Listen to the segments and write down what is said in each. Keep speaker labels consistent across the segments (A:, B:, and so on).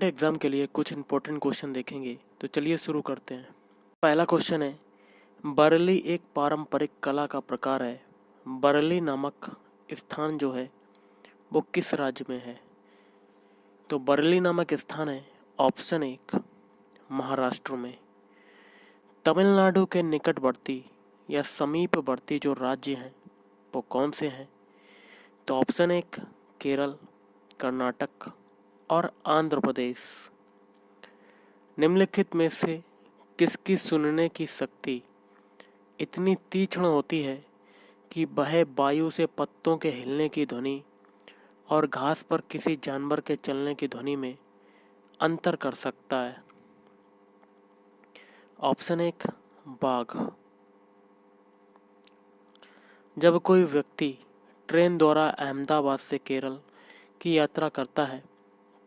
A: Exam के लिए कुछ इंपॉर्टेंट क्वेश्चन देखेंगे, तो चलिए शुरू करते हैं। पहला क्वेश्चन है, बरेली एक पारंपरिक कला का प्रकार है। बरेली नामक स्थान जो है वो किस राज्य में है? तो बरेली नामक स्थान है ऑप्शन 1 महाराष्ट्र में। तमिलनाडु के निकटवर्ती या समीपवर्ती जो राज्य हैं वो कौन से हैं? तो ऑप्शन 1 केरल, कर्नाटक और आंध्र प्रदेश। निम्नलिखित में से किसकी सुनने की शक्ति इतनी तीक्ष्ण होती है कि वह वायु से पत्तों के हिलने की ध्वनि और घास पर किसी जानवर के चलने की ध्वनि में अंतर कर सकता है? ऑप्शन 1 बाघ। जब कोई व्यक्ति ट्रेन द्वारा अहमदाबाद से केरल की यात्रा करता है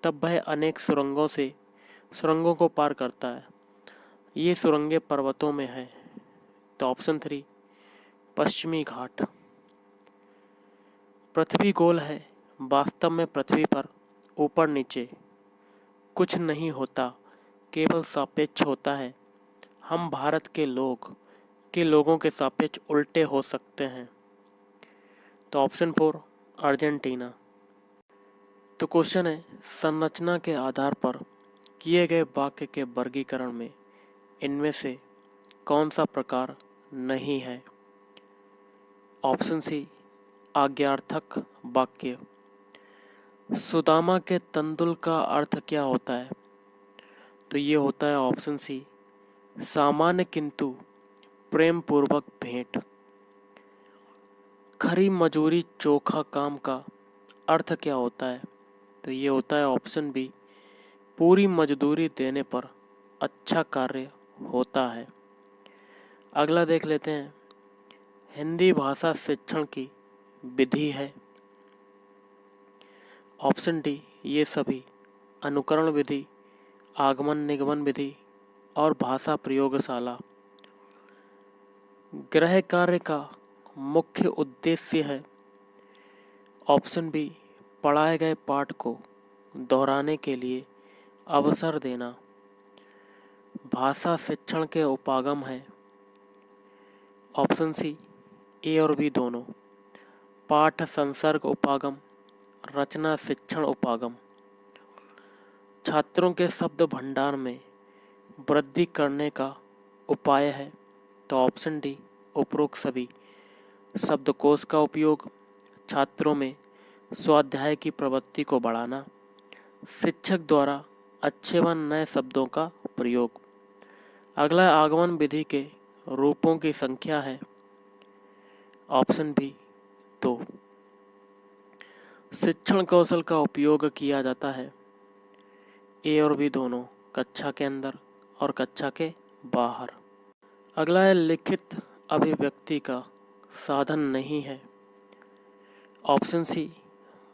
A: तब वह अनेक सुरंगों को पार करता है। ये सुरंगें पर्वतों में हैं। तो ऑप्शन 3 पश्चिमी घाट। पृथ्वी गोल है, वास्तव में पृथ्वी पर ऊपर नीचे कुछ नहीं होता, केवल सापेक्ष होता है। हम भारत के लोगों के सापेक्ष उल्टे हो सकते हैं। तो ऑप्शन 4 अर्जेंटीना। तो क्वेश्चन है, संरचना के आधार पर किए गए वाक्य के वर्गीकरण में इनमें से कौन सा प्रकार नहीं है? ऑप्शन सी आज्ञार्थक वाक्य। सुदामा के तंदुल का अर्थ क्या होता है? तो ये होता है ऑप्शन सी सामान्य किंतु प्रेम पूर्वक भेंट। खरी मजूरी चोखा काम का अर्थ क्या होता है? तो ये होता है ऑप्शन बी पूरी मजदूरी देने पर अच्छा कार्य होता है। अगला देख लेते हैं, हिंदी भाषा शिक्षण की विधि है। ऑप्शन डी ये सभी अनुकरण विधि, आगमन निगमन विधि और भाषा प्रयोगशाला। गृह कार्य का मुख्य उद्देश्य है। ऑप्शन बी पढ़ाए गए पाठ को दोहराने के लिए अवसर देना। भाषा शिक्षण के उपागम है। ऑप्शन सी ए और बी दोनों। पाठ संसर्ग उपागम, रचना शिक्षण उपागम। छात्रों के शब्द भंडार में वृद्धि करने का उपाय है। तो ऑप्शन डी उपरोक्त सभी। शब्दकोश का उपयोग, छात्रों में स्वाध्याय की प्रवृत्ति को बढ़ाना, शिक्षक द्वारा अच्छे व नए शब्दों का प्रयोग। अगला आगमन विधि के रूपों की संख्या है। Option B 2। शिक्षण कौशल का उपयोग किया जाता है। ए और बी दोनों, कक्षा के अंदर और कक्षा के बाहर। अगला है लिखित अभिव्यक्ति का साधन नहीं है। ऑप्शन सी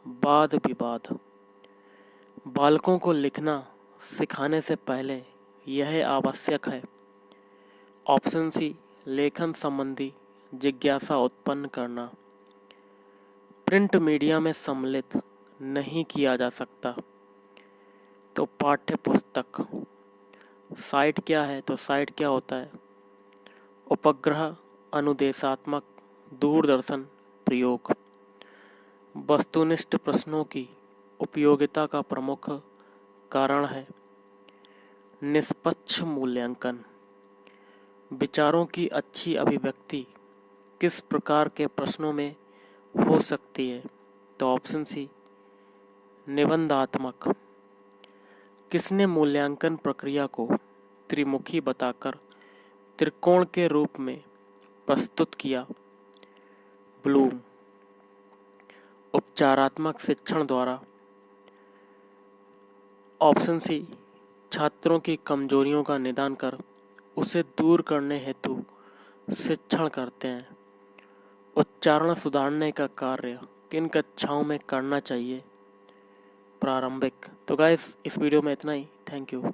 A: वाद विवाद। बालकों को लिखना सिखाने से पहले यह आवश्यक है। ऑप्शन सी लेखन संबंधी जिज्ञासा उत्पन्न करना। प्रिंट मीडिया में सम्मिलित नहीं किया जा सकता। तो पाठ्य पुस्तक। साइट क्या है? तो साइट क्या होता है? उपग्रह अनुदेशात्मक दूरदर्शन प्रयोग। वस्तुनिष्ठ प्रश्नों की उपयोगिता का प्रमुख कारण है निष्पक्ष मूल्यांकन। विचारों की अच्छी अभिव्यक्ति किस प्रकार के प्रश्नों में हो सकती है? तो ऑप्शन सी निबंधात्मक। किसने मूल्यांकन प्रक्रिया को त्रिमुखी बताकर त्रिकोण के रूप में प्रस्तुत किया? ब्लूम। उपचारात्मक शिक्षण द्वारा। ऑप्शन सी छात्रों की कमजोरियों का निदान कर उसे दूर करने हेतु शिक्षण करते हैं। उच्चारण सुधारने का कार्य किन कक्षाओं में करना चाहिए? प्रारंभिक। तो गाइस इस वीडियो में इतना ही। Thank you.